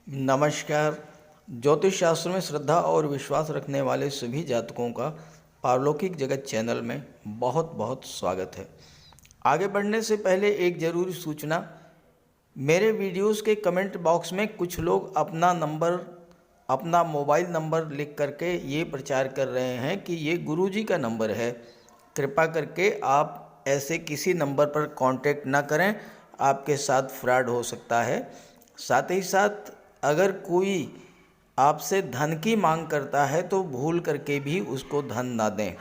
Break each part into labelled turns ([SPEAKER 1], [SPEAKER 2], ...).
[SPEAKER 1] नमस्कार। ज्योतिष शास्त्र में श्रद्धा और विश्वास रखने वाले सभी जातकों का पारलौकिक जगत चैनल में बहुत बहुत स्वागत है। आगे बढ़ने से पहले एक ज़रूरी सूचना। मेरे वीडियोस के कमेंट बॉक्स में कुछ लोग अपना मोबाइल नंबर लिख करके ये प्रचार कर रहे हैं कि ये गुरुजी का नंबर है। कृपा करके आप ऐसे किसी नंबर पर कांटेक्ट ना करें, आपके साथ फ्रॉड हो सकता है। साथ ही साथ अगर कोई आपसे धन की मांग करता है तो भूल करके भी उसको धन ना दें,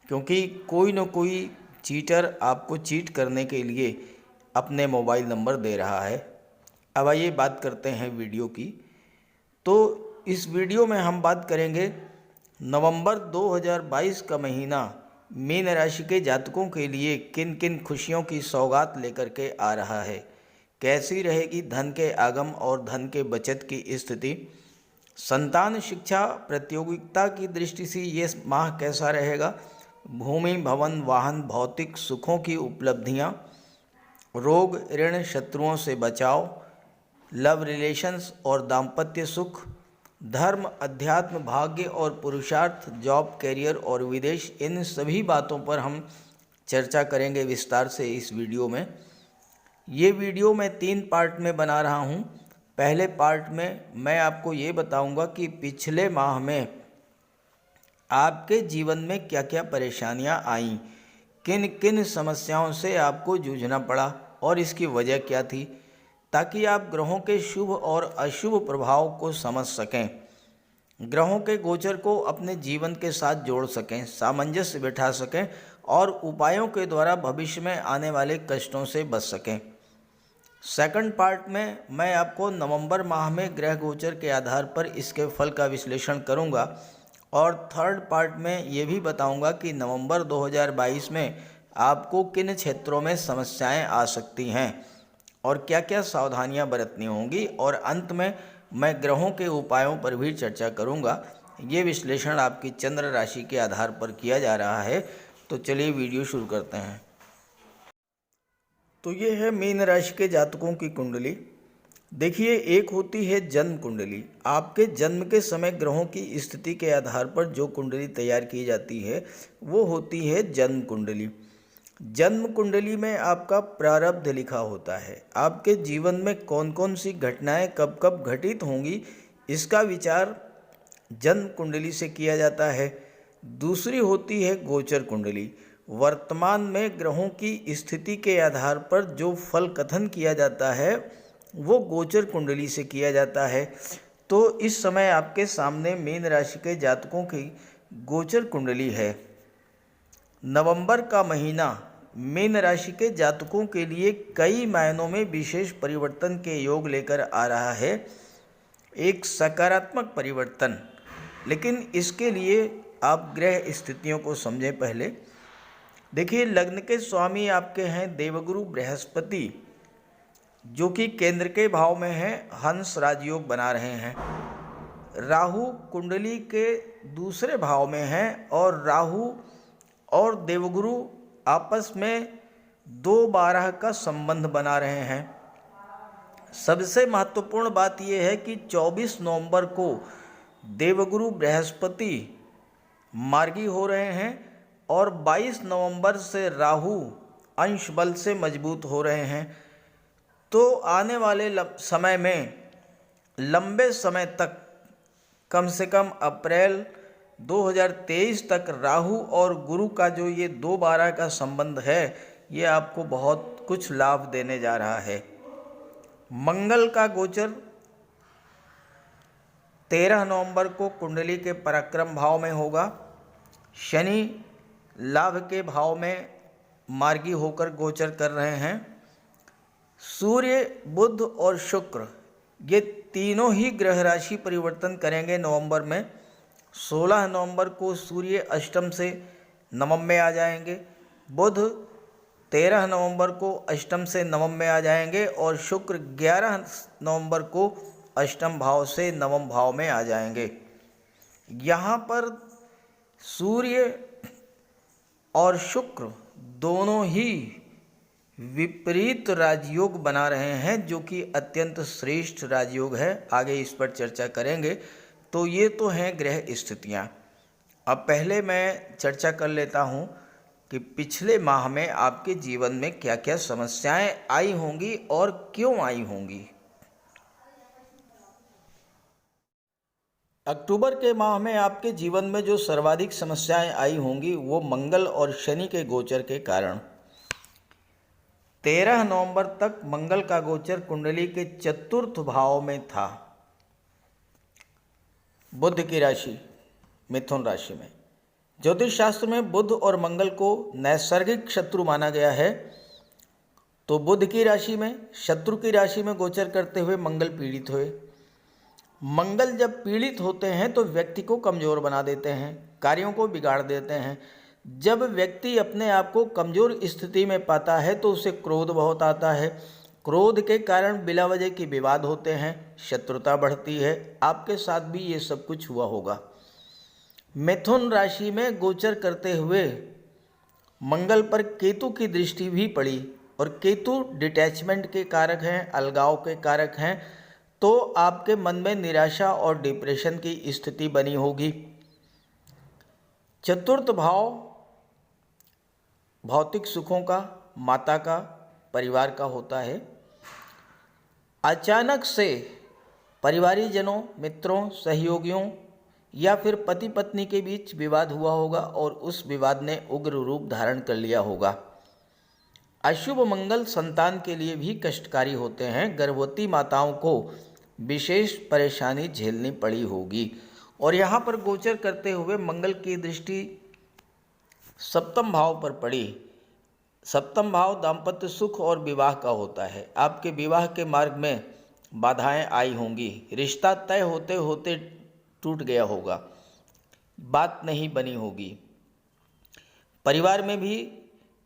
[SPEAKER 1] क्योंकि कोई न कोई चीटर आपको चीट करने के लिए अपने मोबाइल नंबर दे रहा है। अब आइए बात करते हैं वीडियो की। तो इस वीडियो में हम बात करेंगे नवंबर 2022 का महीना मीन राशि के जातकों के लिए किन किन खुशियों की सौगात लेकर के आ रहा है, कैसी रहेगी धन के आगम और धन के बचत की स्थिति, संतान शिक्षा प्रतियोगिता की दृष्टि से ये माह कैसा रहेगा, भूमि भवन वाहन भौतिक सुखों की उपलब्धियां, रोग ऋण शत्रुओं से बचाव, लव रिलेशंस और दाम्पत्य सुख, धर्म अध्यात्म भाग्य और पुरुषार्थ, जॉब कैरियर और विदेश, इन सभी बातों पर हम चर्चा करेंगे विस्तार से इस वीडियो में। ये वीडियो मैं 3 पार्ट में बना रहा हूँ। पहले पार्ट में मैं आपको ये बताऊँगा कि पिछले माह में आपके जीवन में क्या क्या परेशानियाँ आईं, किन किन समस्याओं से आपको जूझना पड़ा और इसकी वजह क्या थी, ताकि आप ग्रहों के शुभ और अशुभ प्रभाव को समझ सकें, ग्रहों के गोचर को अपने जीवन के साथ जोड़ सकें, सामंजस्य बिठा सकें और उपायों के द्वारा भविष्य में आने वाले कष्टों से बच सकें। सेकंड पार्ट में मैं आपको नवंबर माह में ग्रह गोचर के आधार पर इसके फल का विश्लेषण करूंगा और थर्ड पार्ट में ये भी बताऊंगा कि नवंबर 2022 में आपको किन क्षेत्रों में समस्याएं आ सकती हैं और क्या क्या सावधानियां बरतनी होंगी, और अंत में मैं ग्रहों के उपायों पर भी चर्चा करूंगा। ये विश्लेषण आपकी चंद्र राशि के आधार पर किया जा रहा है। तो चलिए वीडियो शुरू करते हैं। तो ये है मीन राशि के जातकों की कुंडली। देखिए, एक होती है जन्म कुंडली। आपके जन्म के समय ग्रहों की स्थिति के आधार पर जो कुंडली तैयार की जाती है वो होती है जन्म कुंडली। जन्म कुंडली में आपका प्रारब्ध लिखा होता है। आपके जीवन में कौन कौन सी घटनाएं कब कब घटित होंगी, इसका विचार जन्म कुंडली से किया जाता है। दूसरी होती है गोचर कुंडली। वर्तमान में ग्रहों की स्थिति के आधार पर जो फल कथन किया जाता है वो गोचर कुंडली से किया जाता है। तो इस समय आपके सामने मीन राशि के जातकों की गोचर कुंडली है। नवंबर का महीना मीन राशि के जातकों के लिए कई मायनों में विशेष परिवर्तन के योग लेकर आ रहा है, एक सकारात्मक परिवर्तन। लेकिन इसके लिए आप ग्रह स्थितियों को समझें पहले। देखिए, लग्न के स्वामी आपके हैं देवगुरु बृहस्पति, जो कि केंद्र के भाव में है, हंस राजयोग बना रहे हैं। राहु कुंडली के दूसरे भाव में हैं और राहु और देवगुरु आपस में 2-12 का संबंध बना रहे हैं। सबसे महत्वपूर्ण बात यह है कि 24 नवंबर को देवगुरु बृहस्पति मार्गी हो रहे हैं और 22 नवंबर से राहु अंश बल से मजबूत हो रहे हैं। तो आने वाले समय में लंबे समय तक, कम से कम अप्रैल 2023 तक राहु और गुरु का जो ये 2-12 का संबंध है, ये आपको बहुत कुछ लाभ देने जा रहा है। मंगल का गोचर 13 नवंबर को कुंडली के पराक्रम भाव में होगा। शनि लाभ के भाव में मार्गी होकर गोचर कर रहे हैं। सूर्य बुध और शुक्र ये तीनों ही ग्रह राशि परिवर्तन करेंगे नवंबर में। 16 नवंबर को सूर्य अष्टम से नवम में आ जाएंगे, बुध 13 नवंबर को अष्टम से नवम में आ जाएंगे और शुक्र 11 नवंबर को अष्टम भाव से नवम भाव में आ जाएंगे। यहाँ पर सूर्य और शुक्र दोनों ही विपरीत राजयोग बना रहे हैं, जो कि अत्यंत श्रेष्ठ राजयोग है। आगे इस पर चर्चा करेंगे। तो ये तो हैं ग्रह स्थितियाँ। अब पहले मैं चर्चा कर लेता हूँ कि पिछले माह में आपके जीवन में क्या क्या समस्याएं आई होंगी और क्यों आई होंगी। अक्टूबर के माह में आपके जीवन में जो सर्वाधिक समस्याएं आई होंगी वो मंगल और शनि के गोचर के कारण। 13 नवंबर तक मंगल का गोचर कुंडली के चतुर्थ भाव में था, बुध की राशि मिथुन राशि में। ज्योतिष शास्त्र में बुध और मंगल को नैसर्गिक शत्रु माना गया है। तो बुध की राशि में, शत्रु की राशि में गोचर करते हुए मंगल पीड़ित हुए। मंगल जब पीड़ित होते हैं तो व्यक्ति को कमज़ोर बना देते हैं, कार्यों को बिगाड़ देते हैं। जब व्यक्ति अपने आप को कमज़ोर स्थिति में पाता है तो उसे क्रोध बहुत आता है। क्रोध के कारण बिला वजह के विवाद होते हैं, शत्रुता बढ़ती है। आपके साथ भी ये सब कुछ हुआ होगा। मिथुन राशि में गोचर करते हुए मंगल पर केतु की दृष्टि भी पड़ी, और केतु डिटैचमेंट के कारक हैं, अलगाव के कारक हैं। तो आपके मन में निराशा और डिप्रेशन की स्थिति बनी होगी। चतुर्थ भाव भौतिक सुखों का, माता का, परिवार का होता है। अचानक से परिवारीजनों, मित्रों, सहयोगियों या फिर पति पत्नी के बीच विवाद हुआ होगा और उस विवाद ने उग्र रूप धारण कर लिया होगा। अशुभ मंगल संतान के लिए भी कष्टकारी होते हैं। गर्भवती माताओं को विशेष परेशानी झेलनी पड़ी होगी। और यहाँ पर गोचर करते हुए मंगल की दृष्टि सप्तम भाव पर पड़ी। सप्तम भाव दाम्पत्य सुख और विवाह का होता है। आपके विवाह के मार्ग में बाधाएं आई होंगी। रिश्ता तय होते होते टूट गया होगा, बात नहीं बनी होगी। परिवार में भी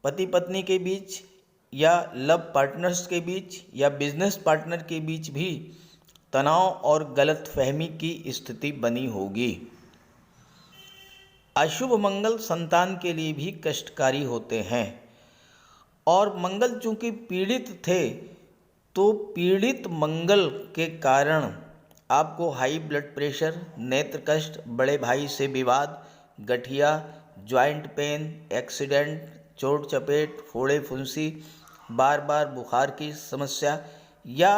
[SPEAKER 1] पति पत्नी के बीच या लव पार्टनर्स के बीच या बिजनेस पार्टनर के बीच भी तनाव और गलतफहमी की स्थिति बनी होगी। अशुभ मंगल संतान के लिए भी कष्टकारी होते हैं। और मंगल चूंकि पीड़ित थे, तो पीड़ित मंगल के कारण आपको हाई ब्लड प्रेशर, नेत्र कष्ट, बड़े भाई से विवाद, गठिया, जॉइंट पेन, एक्सीडेंट, चोट चपेट, फोड़े फुंसी, बार बार बुखार की समस्या, या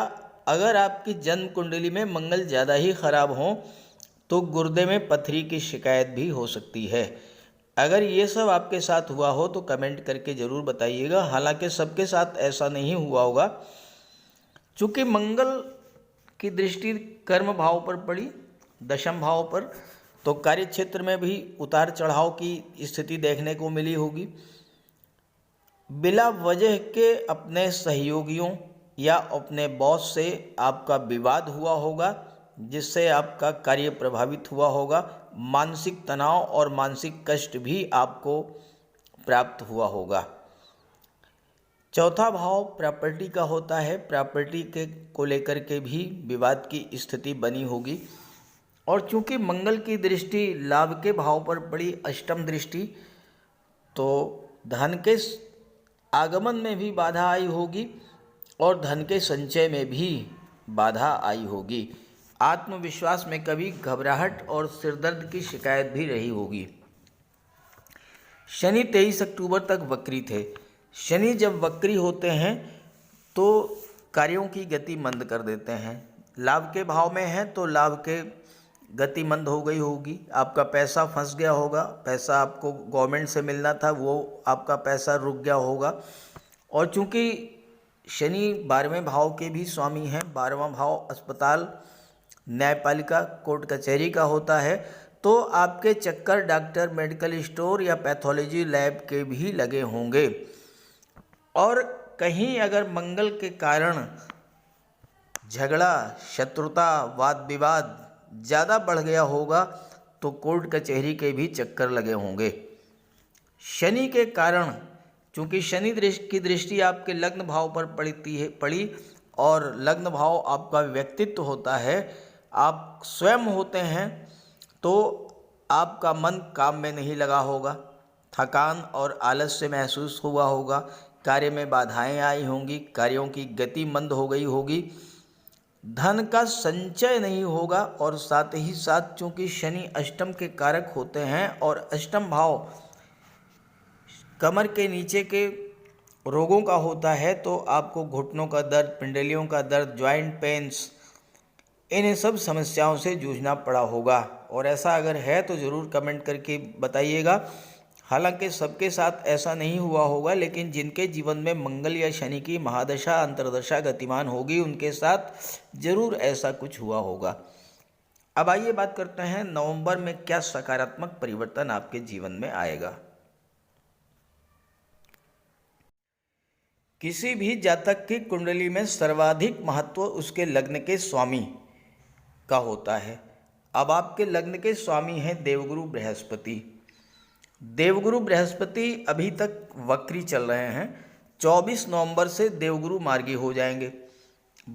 [SPEAKER 1] अगर आपकी जन्म कुंडली में मंगल ज़्यादा ही खराब हो तो गुर्दे में पथरी की शिकायत भी हो सकती है। अगर ये सब आपके साथ हुआ हो तो कमेंट करके ज़रूर बताइएगा। हालांकि सबके साथ ऐसा नहीं हुआ होगा। चूँकि मंगल की दृष्टि कर्म भाव पर पड़ी, दशम भाव पर, तो कार्य क्षेत्र में भी उतार चढ़ाव की स्थिति देखने को मिली होगी। बिला वजह के अपने सहयोगियों या अपने बॉस से आपका विवाद हुआ होगा, जिससे आपका कार्य प्रभावित हुआ होगा। मानसिक तनाव और मानसिक कष्ट भी आपको प्राप्त हुआ होगा। चौथा भाव प्रॉपर्टी का होता है। प्रॉपर्टी के को लेकर के भी विवाद की स्थिति बनी होगी। और चूंकि मंगल की दृष्टि लाभ के भाव पर पड़ी, अष्टम दृष्टि, तो धन के आगमन में भी बाधा आई होगी और धन के संचय में भी बाधा आई होगी। आत्मविश्वास में कभी घबराहट और सिरदर्द की शिकायत भी रही होगी। शनि 23 अक्टूबर तक वक्री थे। शनि जब वक्री होते हैं तो कार्यों की गति मंद कर देते हैं। लाभ के भाव में हैं तो लाभ के गति मंद हो गई होगी। आपका पैसा फंस गया होगा, पैसा आपको गवर्नमेंट से मिलना था वो आपका पैसा रुक गया होगा। और चूंकि शनि 12वें भाव के भी स्वामी हैं, 12वां भाव अस्पताल, न्यायपालिका, कोर्ट कचहरी का होता है, तो आपके चक्कर डॉक्टर, मेडिकल स्टोर या पैथोलॉजी लैब के भी लगे होंगे। और कहीं अगर मंगल के कारण झगड़ा, शत्रुता, वाद विवाद ज़्यादा बढ़ गया होगा तो कोर्ट कचहरी के भी चक्कर लगे होंगे। शनि के कारण, चूँकि शनि की दृष्टि आपके लग्न भाव पर पड़ी और लग्न भाव आपका व्यक्तित्व होता है, आप स्वयं होते हैं, तो आपका मन काम में नहीं लगा होगा, थकान और आलस्य महसूस हुआ होगा, कार्य में बाधाएं आई होंगी, कार्यों की गति मंद हो गई होगी, धन का संचय नहीं होगा। और साथ ही साथ चूंकि शनि अष्टम के कारक होते हैं और अष्टम भाव कमर के नीचे के रोगों का होता है, तो आपको घुटनों का दर्द, पिंडलियों का दर्द, जॉइंट पेन्स, इन सब समस्याओं से जूझना पड़ा होगा। और ऐसा अगर है तो ज़रूर कमेंट करके बताइएगा। हालांकि सबके साथ ऐसा नहीं हुआ होगा, लेकिन जिनके जीवन में मंगल या शनि की महादशा अंतर्दशा गतिमान होगी उनके साथ जरूर ऐसा कुछ हुआ होगा। अब आइए बात करते हैं नवंबर में क्या सकारात्मक परिवर्तन आपके जीवन में आएगा। किसी भी जातक की कुंडली में सर्वाधिक महत्व उसके लग्न के स्वामी का होता है। अब आपके लग्न के स्वामी हैं देवगुरु बृहस्पति। देवगुरु बृहस्पति अभी तक वक्री चल रहे हैं। 24 नवंबर से देवगुरु मार्गी हो जाएंगे।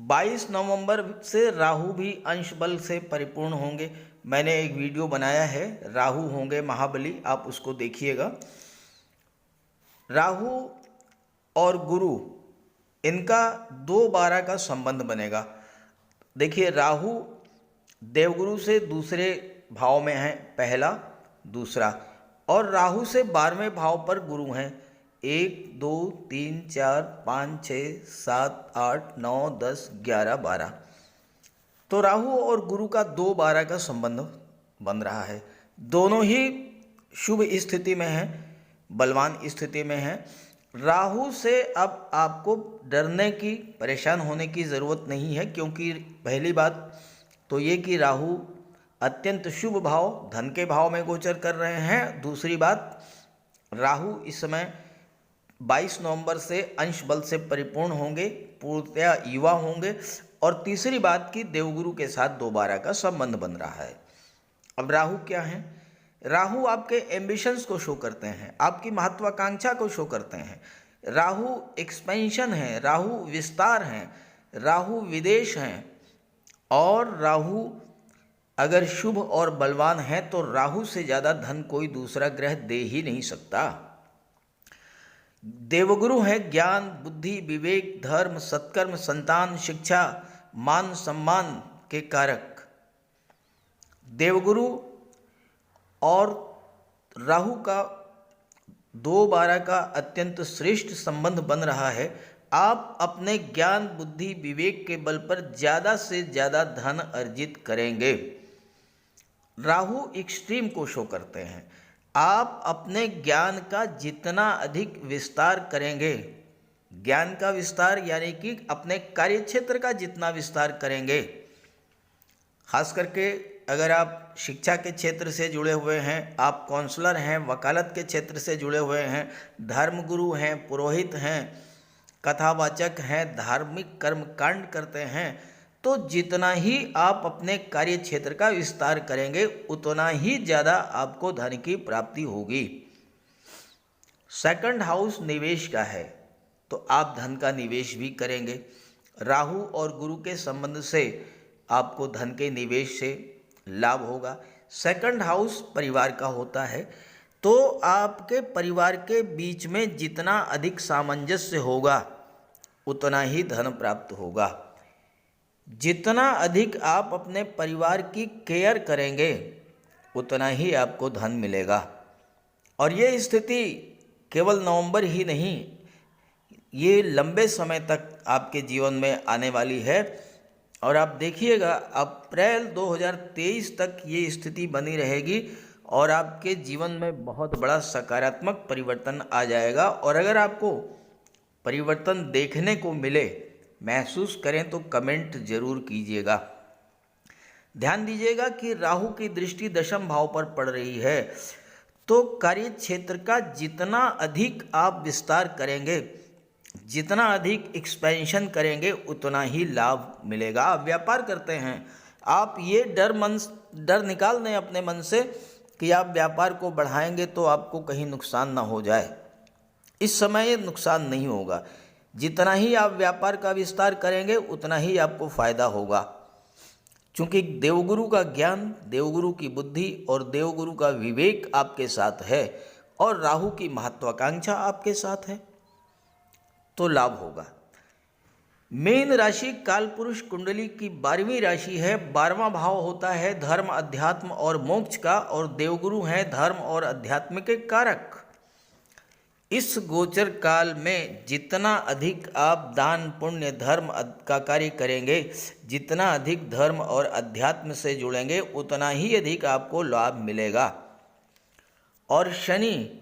[SPEAKER 1] 22 नवंबर से राहु भी अंश बल से परिपूर्ण होंगे। मैंने एक वीडियो बनाया है, राहु होंगे महाबली, आप उसको देखिएगा। राहु और गुरु, इनका 2-12 का संबंध बनेगा। देखिए, राहु देवगुरु से दूसरे भाव में है, पहला दूसरा, और राहु से 12वें भाव पर गुरु हैं। 1 2 3 4 5 6 7 8 9 10 11 12। तो राहु और गुरु का 2-12 का संबंध बन रहा है। दोनों ही शुभ स्थिति में हैं, बलवान स्थिति में हैं। राहु से अब आपको डरने की, परेशान होने की ज़रूरत नहीं है, क्योंकि पहली बात तो ये कि राहु अत्यंत शुभ भाव धन के भाव में गोचर कर रहे हैं। दूसरी बात, राहु इस समय 22 नवंबर से अंश बल से परिपूर्ण होंगे, पूर्णतया युवा होंगे। और तीसरी बात कि देवगुरु के साथ 2-12 का संबंध बन रहा है। अब राहु क्या है? राहु आपके एम्बिशंस को शो करते हैं, आपकी महत्वाकांक्षा को शो करते हैं। राहु एक्सपेंशन है, राहु विस्तार हैं, राहु विदेश हैं। और राहु अगर शुभ और बलवान है तो राहु से ज़्यादा धन कोई दूसरा ग्रह दे ही नहीं सकता। देवगुरु हैं ज्ञान, बुद्धि, विवेक, धर्म, सत्कर्म, संतान, शिक्षा, मान सम्मान के कारक। देवगुरु और राहु का 2-12 का अत्यंत श्रेष्ठ संबंध बन रहा है। आप अपने ज्ञान, बुद्धि, विवेक के बल पर ज़्यादा से ज़्यादा धन अर्जित करेंगे। राहु एक्सट्रीम को शो करते हैं। आप अपने ज्ञान का जितना अधिक विस्तार करेंगे, ज्ञान का विस्तार यानी कि अपने कार्यक्षेत्र का जितना विस्तार करेंगे, खास करके अगर आप शिक्षा के क्षेत्र से जुड़े हुए हैं, आप काउंसलर हैं, वकालत के क्षेत्र से जुड़े हुए हैं, धर्मगुरु हैं, पुरोहित हैं, कथावाचक हैं, धार्मिक कर्म कांड करते हैं, तो जितना ही आप अपने कार्य क्षेत्र का विस्तार करेंगे उतना ही ज़्यादा आपको धन की प्राप्ति होगी। सेकंड हाउस निवेश का है, तो आप धन का निवेश भी करेंगे। राहु और गुरु के संबंध से आपको धन के निवेश से लाभ होगा। सेकंड हाउस परिवार का होता है, तो आपके परिवार के बीच में जितना अधिक सामंजस्य होगा उतना ही धन प्राप्त होगा। जितना अधिक आप अपने परिवार की केयर करेंगे उतना ही आपको धन मिलेगा। और ये स्थिति केवल नवंबर ही नहीं, ये लंबे समय तक आपके जीवन में आने वाली है। और आप देखिएगा अप्रैल 2023 तक ये स्थिति बनी रहेगी और आपके जीवन में बहुत बड़ा सकारात्मक परिवर्तन आ जाएगा। और अगर आपको परिवर्तन देखने को मिले, महसूस करें, तो कमेंट जरूर कीजिएगा। ध्यान दीजिएगा कि राहु की दृष्टि दशम भाव पर पड़ रही है, तो कार्य क्षेत्र का जितना अधिक आप विस्तार करेंगे, जितना अधिक एक्सपेंशन करेंगे उतना ही लाभ मिलेगा। आप व्यापार करते हैं, आप ये डर निकाल दें अपने मन से कि आप व्यापार को बढ़ाएंगे तो आपको कहीं नुकसान ना हो जाए। इस समय ये नुकसान नहीं होगा। जितना ही आप व्यापार का विस्तार करेंगे उतना ही आपको फायदा होगा, क्योंकि देवगुरु का ज्ञान, देवगुरु की बुद्धि और देवगुरु का विवेक आपके साथ है और राहु की महत्वाकांक्षा आपके साथ है। तो लाभ होगा। मीन राशि कालपुरुष कुंडली की 12वीं राशि है। 12वां भाव होता है धर्म, अध्यात्म और मोक्ष का, और देवगुरु हैं धर्म और अध्यात्म के कारक। इस गोचर काल में जितना अधिक आप दान पुण्य धर्म का कार्य करेंगे, जितना अधिक धर्म और अध्यात्म से जुड़ेंगे, उतना ही अधिक आपको लाभ मिलेगा। और शनि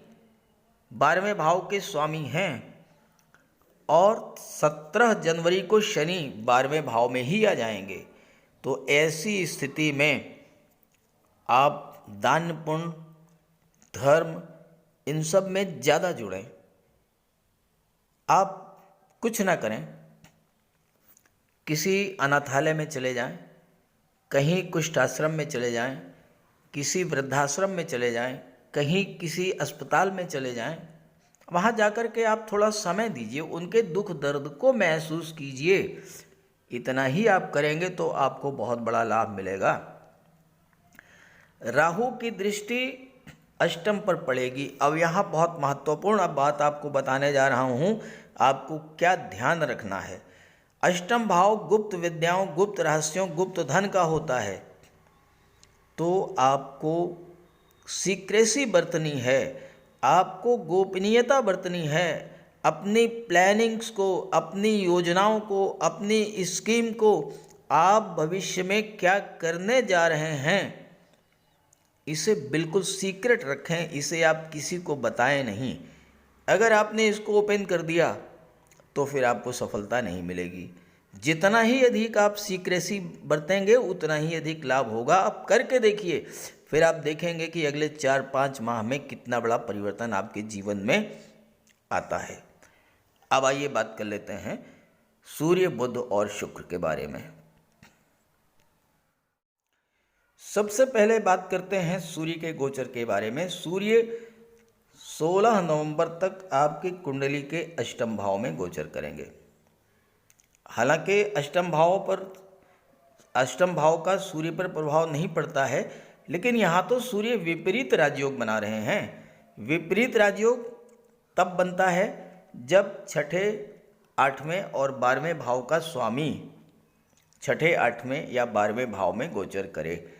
[SPEAKER 1] 12वें भाव के स्वामी हैं और 17 जनवरी को शनि 12वें भाव में ही आ जाएंगे। तो ऐसी स्थिति में आप दान पुण्य धर्म इन सब में ज़्यादा जुड़ें। आप कुछ ना करें, किसी अनाथालय में चले जाएं, कहीं कुष्ठ आश्रम में चले जाएं, किसी वृद्धाश्रम में चले जाएं, कहीं किसी अस्पताल में चले जाएं। वहाँ जाकर के आप थोड़ा समय दीजिए, उनके दुख दर्द को महसूस कीजिए। इतना ही आप करेंगे तो आपको बहुत बड़ा लाभ मिलेगा। राहु की दृष्टि अष्टम पर पड़ेगी। अब यहाँ बहुत महत्वपूर्ण बात आपको बताने जा रहा हूँ, आपको क्या ध्यान रखना है। अष्टम भाव गुप्त विद्याओं, गुप्त रहस्यों, गुप्त धन का होता है। तो आपको सीक्रेसी बरतनी है, आपको गोपनीयता बरतनी है। अपनी प्लानिंग्स को, अपनी योजनाओं को, अपनी स्कीम को, आप भविष्य में क्या करने जा रहे हैं, इसे बिल्कुल सीक्रेट रखें। इसे आप किसी को बताएं नहीं। अगर आपने इसको ओपन कर दिया तो फिर आपको सफलता नहीं मिलेगी। जितना ही अधिक आप सीक्रेसी बरतेंगे उतना ही अधिक लाभ होगा। आप करके देखिए, फिर आप देखेंगे कि अगले 4-5 माह में कितना बड़ा परिवर्तन आपके जीवन में आता है। अब आइए बात कर लेते हैं सूर्य, बुध और शुक्र के बारे में। सबसे पहले बात करते हैं सूर्य के गोचर के बारे में। सूर्य 16 नवंबर तक आपकी कुंडली के अष्टम भाव में गोचर करेंगे। हालांकि अष्टम भाव का सूर्य पर प्रभाव नहीं पड़ता है, लेकिन यहाँ तो सूर्य विपरीत राजयोग बना रहे हैं। विपरीत राजयोग तब बनता है जब छठे, 8वें और 12वें भाव का स्वामी छठे, 8वें या 12वें भाव में गोचर करे।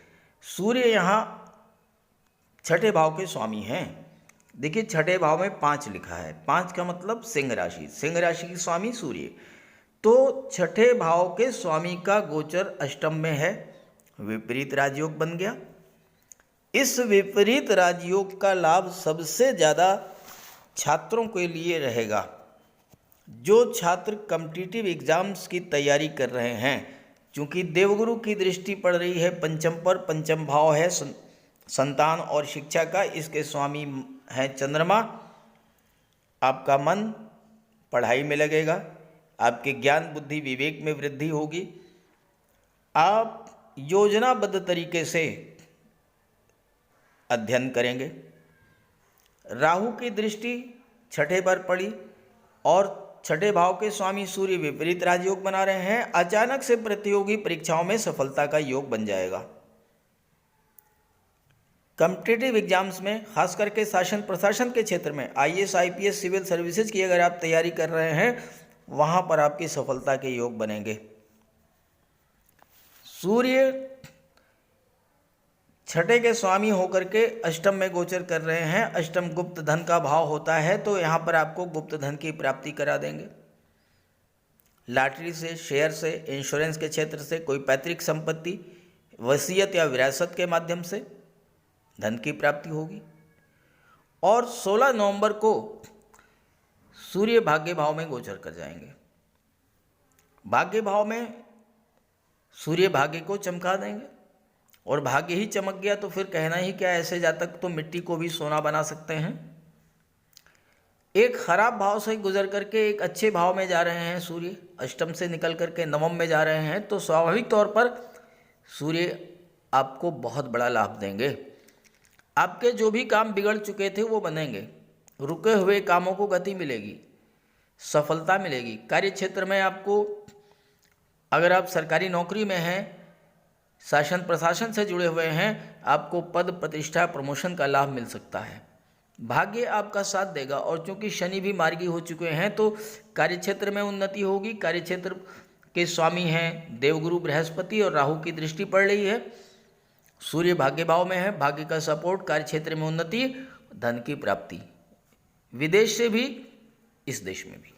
[SPEAKER 1] सूर्य यहाँ छठे भाव के स्वामी हैं। देखिए छठे भाव में 5 लिखा है, 5 का मतलब सिंह राशि, सिंह राशि के स्वामी सूर्य। तो छठे भाव के स्वामी का गोचर अष्टम में है, विपरीत राजयोग बन गया। इस विपरीत राजयोग का लाभ सबसे ज़्यादा छात्रों के लिए रहेगा। जो छात्र कॉम्पिटिटिव एग्जाम्स की तैयारी कर रहे हैं, क्योंकि देवगुरु की दृष्टि पड़ रही है पंचम पर। पंचम भाव है संतान और शिक्षा का, इसके स्वामी हैं चंद्रमा। आपका मन पढ़ाई में लगेगा, आपके ज्ञान बुद्धि विवेक में वृद्धि होगी। आप योजनाबद्ध तरीके से अध्ययन करेंगे। राहु की दृष्टि छठे पर पड़ी और छठे भाव के स्वामी सूर्य विपरीत राजयोग बना रहे हैं। अचानक से प्रतियोगी परीक्षाओं में सफलता का योग बन जाएगा। कॉम्पिटिटिव एग्जाम्स में, खास करके शासन प्रशासन के क्षेत्र में, आईएएस, आईपीएस, सिविल सर्विसेज की अगर आप तैयारी कर रहे हैं, वहां पर आपकी सफलता के योग बनेंगे। सूर्य छठे के स्वामी होकर के अष्टम में गोचर कर रहे हैं। अष्टम गुप्त धन का भाव होता है, तो यहाँ पर आपको गुप्त धन की प्राप्ति करा देंगे। लॉटरी से, शेयर से, इंश्योरेंस के क्षेत्र से, कोई पैतृक संपत्ति, वसीयत या विरासत के माध्यम से धन की प्राप्ति होगी। और 16 नवंबर को सूर्य भाग्य भाव में गोचर कर जाएंगे। भाग्य भाव में सूर्य भाग्य को चमका देंगे, और भाग्य ही चमक गया तो फिर कहना ही क्या। ऐसे जातक तो मिट्टी को भी सोना बना सकते हैं। एक खराब भाव से गुजर करके एक अच्छे भाव में जा रहे हैं सूर्य, अष्टम से निकल करके नवम में जा रहे हैं, तो स्वाभाविक तौर पर सूर्य आपको बहुत बड़ा लाभ देंगे। आपके जो भी काम बिगड़ चुके थे वो बनेंगे, रुके हुए कामों को गति मिलेगी, सफलता मिलेगी। कार्य क्षेत्र में आपको, अगर आप सरकारी नौकरी में हैं, शासन प्रशासन से जुड़े हुए हैं, आपको पद प्रतिष्ठा प्रमोशन का लाभ मिल सकता है। भाग्य आपका साथ देगा। और चूंकि शनि भी मार्गी हो चुके हैं तो कार्यक्षेत्र में उन्नति होगी। कार्यक्षेत्र के स्वामी हैं देवगुरु बृहस्पति और राहु की दृष्टि पड़ रही है। सूर्य भाग्य भाव में है, भाग्य का सपोर्ट, कार्यक्षेत्र में उन्नति, धन की प्राप्ति, विदेश से भी इस देश में भी।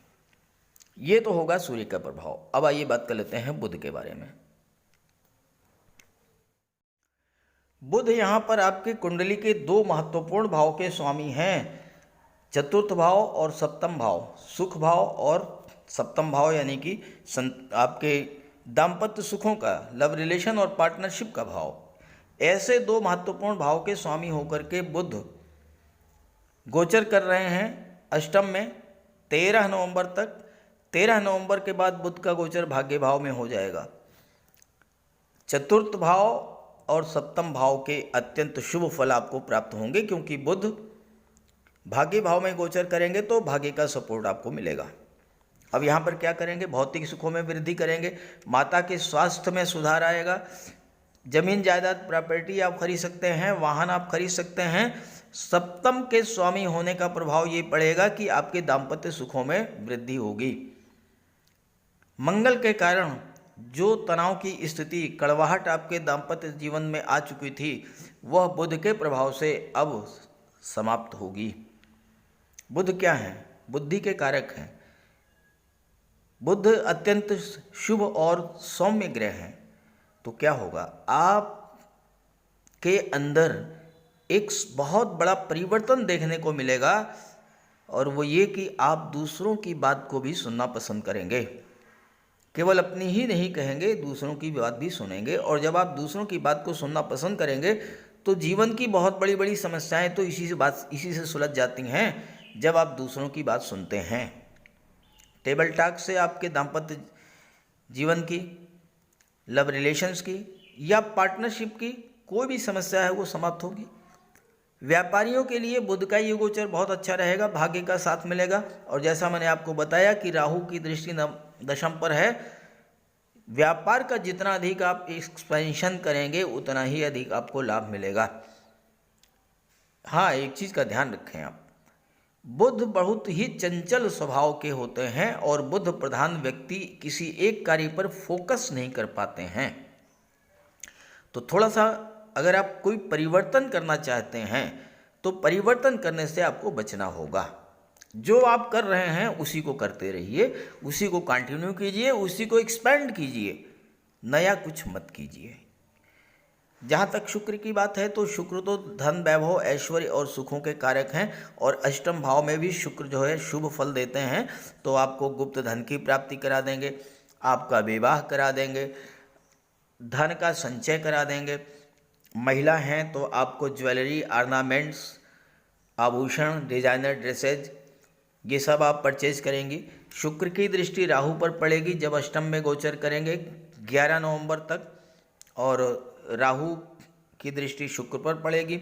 [SPEAKER 1] ये तो होगा सूर्य का प्रभाव। अब आइए बात कर लेते हैं बुध के बारे में। बुध यहाँ पर आपकी कुंडली के दो महत्वपूर्ण भाव के स्वामी हैं, चतुर्थ भाव और सप्तम भाव। सुख भाव और सप्तम भाव यानी कि आपके दाम्पत्य सुखों का, लव रिलेशन और पार्टनरशिप का भाव। ऐसे दो महत्वपूर्ण भाव के स्वामी होकर के बुध गोचर कर रहे हैं अष्टम में 13 नवंबर तक। 13 नवंबर के बाद बुध का गोचर भाग्य भाव में हो जाएगा। चतुर्थ भाव और सप्तम भाव के अत्यंत शुभ फल आपको प्राप्त होंगे, क्योंकि बुध भाग्य भाव में गोचर करेंगे तो भाग्य का सपोर्ट आपको मिलेगा। अब यहाँ पर क्या करेंगे, भौतिक सुखों में वृद्धि करेंगे, माता के स्वास्थ्य में सुधार आएगा, जमीन जायदाद प्रॉपर्टी आप खरीद सकते हैं, वाहन आप खरीद सकते हैं। सप्तम के स्वामी होने का प्रभाव ये पड़ेगा कि आपके दाम्पत्य सुखों में वृद्धि होगी। मंगल के कारण जो तनाव की स्थिति, कड़वाहट आपके दाम्पत्य जीवन में आ चुकी थी, वह बुध के प्रभाव से अब समाप्त होगी। बुध क्या है? बुद्धि के कारक हैं। बुध अत्यंत शुभ और सौम्य ग्रह हैं। तो क्या होगा, आप के अंदर एक बहुत बड़ा परिवर्तन देखने को मिलेगा, और वो ये कि आप दूसरों की बात को भी सुनना पसंद करेंगे। केवल अपनी ही नहीं कहेंगे, दूसरों की बात भी सुनेंगे। और जब आप दूसरों की बात को सुनना पसंद करेंगे तो जीवन की बहुत बड़ी बड़ी समस्याएं तो इसी से सुलझ जाती हैं जब आप दूसरों की बात सुनते हैं। टेबल टॉक से आपके दाम्पत्य जीवन की, लव रिलेशंस की या पार्टनरशिप की कोई भी समस्या है वो समाप्त होगी। व्यापारियों के लिए बुध का ये गोचर बहुत अच्छा रहेगा, भाग्य का साथ मिलेगा। और जैसा मैंने आपको बताया कि राहु की दृष्टि दशम पर है, व्यापार का जितना अधिक आप एक्सपेंशन करेंगे उतना ही अधिक आपको लाभ मिलेगा। हाँ, एक चीज़ का ध्यान रखें आप, बुध बहुत ही चंचल स्वभाव के होते हैं और बुध प्रधान व्यक्ति किसी एक कार्य पर फोकस नहीं कर पाते हैं। तो थोड़ा सा अगर आप कोई परिवर्तन करना चाहते हैं तो परिवर्तन करने से आपको बचना होगा। जो आप कर रहे हैं उसी को करते रहिए, उसी को कंटिन्यू कीजिए, उसी को एक्सपेंड कीजिए, नया कुछ मत कीजिए। जहाँ तक शुक्र की बात है तो शुक्र तो धन, वैभव, ऐश्वर्य और सुखों के कारक हैं, और अष्टम भाव में भी शुक्र जो है शुभ फल देते हैं। तो आपको गुप्त धन की प्राप्ति करा देंगे, आपका विवाह करा देंगे, धन का संचय करा देंगे। महिला हैं तो आपको ज्वेलरी, ऑर्नामेंट्स, आभूषण, डिजाइनर ड्रेसेज, ये सब आप परचेज करेंगी। शुक्र की दृष्टि राहु पर पड़ेगी जब अष्टम में गोचर करेंगे 11 नवंबर तक, और राहु की दृष्टि शुक्र पर पड़ेगी।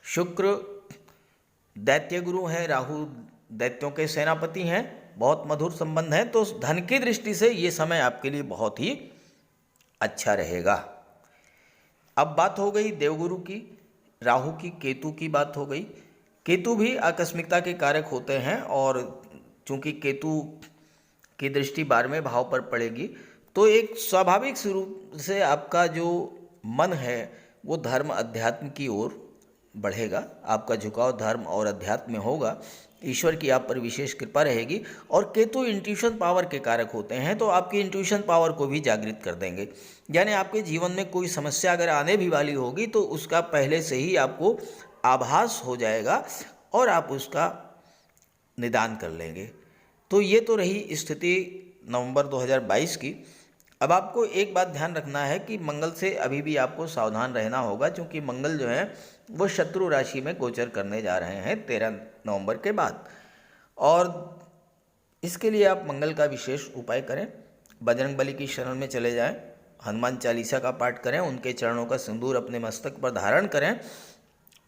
[SPEAKER 1] शुक्र दैत्य गुरु हैं, राहु दैत्यों के सेनापति हैं, बहुत मधुर संबंध है। तो धन की दृष्टि से ये समय आपके लिए बहुत ही अच्छा रहेगा। अब बात हो गई देवगुरु की, राहु की, केतु की बात हो गई। केतु भी आकस्मिकता के कारक होते हैं, और चूंकि केतु की दृष्टि 12वें भाव पर पड़ेगी तो एक स्वाभाविक रूप से आपका जो मन है वो धर्म अध्यात्म की ओर बढ़ेगा। आपका झुकाव धर्म और अध्यात्म में होगा। ईश्वर की आप पर विशेष कृपा रहेगी। और केतु इंट्यूशन पावर के कारक होते हैं, तो आपकी इंट्यूशन पावर को भी जागृत कर देंगे। यानी आपके जीवन में कोई समस्या अगर आने भी वाली होगी तो उसका पहले से ही आपको आभास हो जाएगा और आप उसका निदान कर लेंगे। तो ये तो रही स्थिति नवंबर 2022 की। अब आपको एक बात ध्यान रखना है कि मंगल से अभी भी आपको सावधान रहना होगा, क्योंकि मंगल जो है वो शत्रु राशि में गोचर करने जा रहे हैं 13 नवंबर के बाद। और इसके लिए आप मंगल का विशेष उपाय करें, बजरंगबली की शरण में चले जाएं, हनुमान चालीसा का पाठ करें, उनके चरणों का सिंदूर अपने मस्तक पर धारण करें,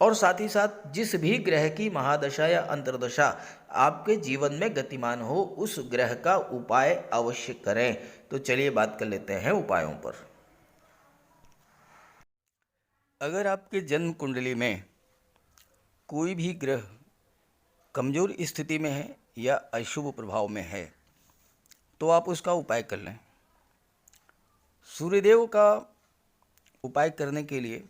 [SPEAKER 1] और साथ ही साथ जिस भी ग्रह की महादशा या अंतर्दशा आपके जीवन में गतिमान हो उस ग्रह का उपाय अवश्य करें। तो चलिए बात कर लेते हैं उपायों पर। अगर आपके जन्म कुंडली में कोई भी ग्रह कमज़ोर स्थिति में है या अशुभ प्रभाव में है तो आप उसका उपाय कर लें। सूर्यदेव का उपाय करने के लिए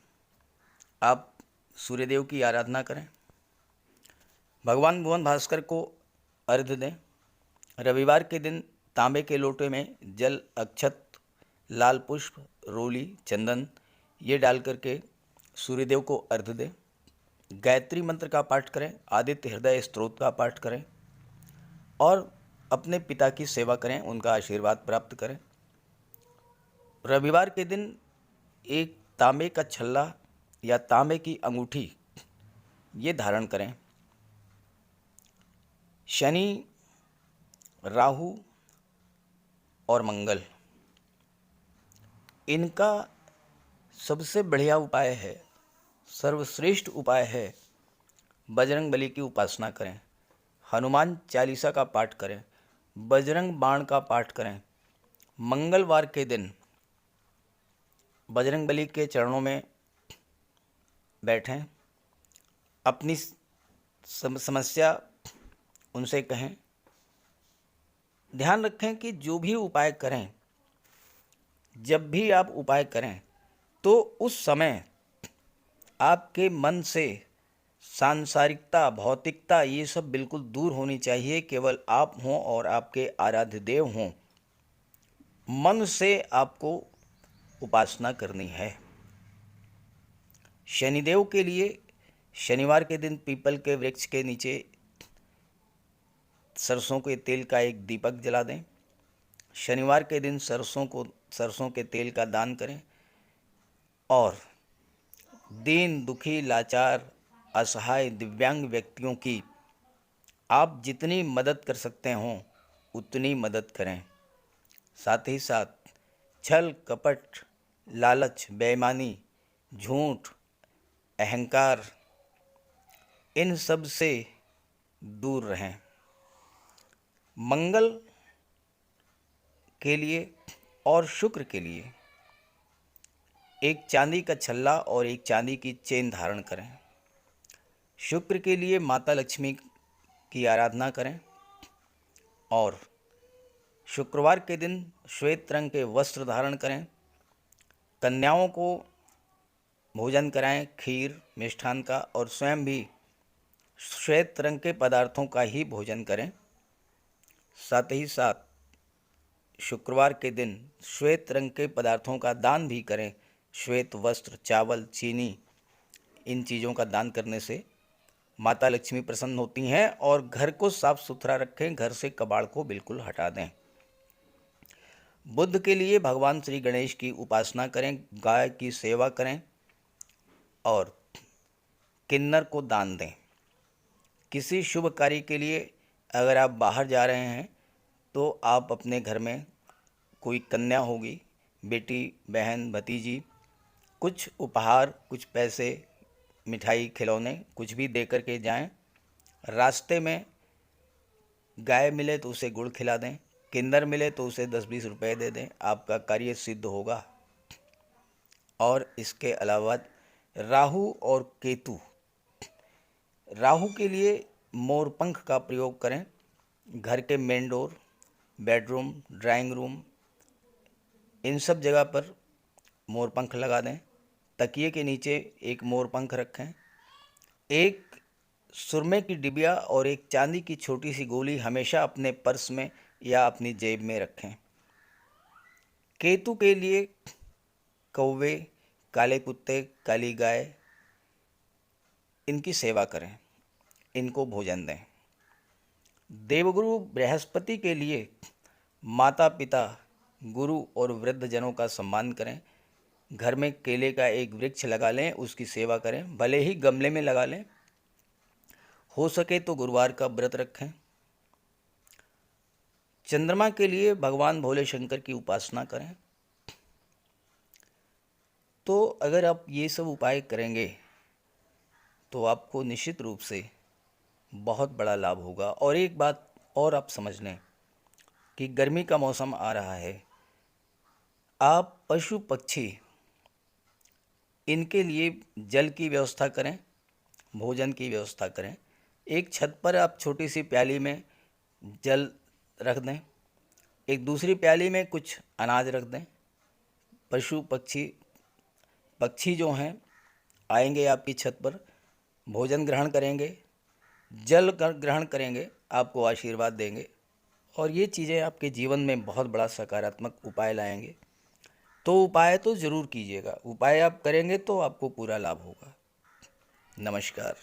[SPEAKER 1] आप सूर्यदेव की आराधना करें, भगवान भुवन भास्कर को अर्घ्य दें। रविवार के दिन तांबे के लोटे में जल, अक्षत, लाल पुष्प, रोली, चंदन ये डाल करके सूर्यदेव को अर्घ्य दें। गायत्री मंत्र का पाठ करें, आदित्य हृदय स्तोत्र का पाठ करें और अपने पिता की सेवा करें, उनका आशीर्वाद प्राप्त करें। रविवार के दिन एक तांबे का छल्ला या तांबे की अंगूठी ये धारण करें। शनि, राहु और मंगल इनका सबसे बढ़िया उपाय है, सर्वश्रेष्ठ उपाय है, बजरंग बली की उपासना करें, हनुमान चालीसा का पाठ करें, बजरंग बाण का पाठ करें। मंगलवार के दिन बजरंग बली के चरणों में बैठें, अपनी समस्या उनसे कहें। ध्यान रखें कि जो भी उपाय करें, जब भी आप उपाय करें तो उस समय आपके मन से सांसारिकता, भौतिकता ये सब बिल्कुल दूर होनी चाहिए। केवल आप हों और आपके आराध्य देव हों। मन से आपको उपासना करनी है। शनिदेव के लिए शनिवार के दिन पीपल के वृक्ष के नीचे सरसों के तेल का एक दीपक जला दें। शनिवार के दिन सरसों के तेल का दान करें और दीन, दुखी, लाचार, असहाय, दिव्यांग व्यक्तियों की आप जितनी मदद कर सकते हों उतनी मदद करें। साथ ही साथ छल, कपट, लालच, बेईमानी, झूठ, अहंकार इन सब से दूर रहें। मंगल के लिए और शुक्र के लिए एक चांदी का छल्ला और एक चांदी की चेन धारण करें। शुक्र के लिए माता लक्ष्मी की आराधना करें और शुक्रवार के दिन श्वेत रंग के वस्त्र धारण करें। कन्याओं को भोजन कराएं, खीर, मिष्ठान का, और स्वयं भी श्वेत रंग के पदार्थों का ही भोजन करें। साथ ही साथ शुक्रवार के दिन श्वेत रंग के पदार्थों का दान भी करें। श्वेत वस्त्र, चावल, चीनी इन चीज़ों का दान करने से माता लक्ष्मी प्रसन्न होती हैं और घर को साफ सुथरा रखें, घर से कबाड़ को बिल्कुल हटा दें। बुध के लिए भगवान श्री गणेश की उपासना करें, गाय की सेवा करें और किन्नर को दान दें। किसी शुभ कार्य के लिए अगर आप बाहर जा रहे हैं तो आप अपने घर में कोई कन्या होगी, बेटी, बहन, भतीजी, कुछ उपहार, कुछ पैसे, मिठाई, खिलौने कुछ भी दे कर के जाएं। रास्ते में गाय मिले तो उसे गुड़ खिला दें, किन्नर मिले तो उसे 10-20 रुपए दे दें, आपका कार्य सिद्ध होगा। और इसके अलावा राहु और केतु, राहु के लिए मोरपंख का प्रयोग करें। घर के main door, bedroom, drawing room in सब जगह पर मोरपंख लगा दें। तकिए के नीचे एक मोरपंख रखें। एक सुरमे की डिबिया और एक चांदी की छोटी सी गोली हमेशा अपने पर्स में या अपनी जेब में रखें। केतु के लिए कौवे, काले कुत्ते, काली गाय इनकी सेवा करें, इनको भोजन दें। देवगुरु बृहस्पति के लिए माता पिता, गुरु और वृद्ध जनों का सम्मान करें। घर में केले का एक वृक्ष लगा लें, उसकी सेवा करें, भले ही गमले में लगा लें। हो सके तो गुरुवार का व्रत रखें। चंद्रमा के लिए भगवान भोले शंकर की उपासना करें। तो अगर आप ये सब उपाय करेंगे तो आपको निश्चित रूप से बहुत बड़ा लाभ होगा। और एक बात और आप समझ लें कि गर्मी का मौसम आ रहा है, आप पशु पक्षी इनके लिए जल की व्यवस्था करें, भोजन की व्यवस्था करें, एक छत पर आप छोटी सी प्याली में जल रख दें, एक दूसरी प्याली में कुछ अनाज रख दें। पशु पक्षी जो हैं आएंगे आपकी छत पर, भोजन ग्रहण करेंगे, जल ग्रहण करेंगे, आपको आशीर्वाद देंगे और ये चीज़ें आपके जीवन में बहुत बड़ा सकारात्मक उपाय लाएंगे। तो उपाय तो ज़रूर कीजिएगा, उपाय आप करेंगे तो आपको पूरा लाभ होगा। नमस्कार।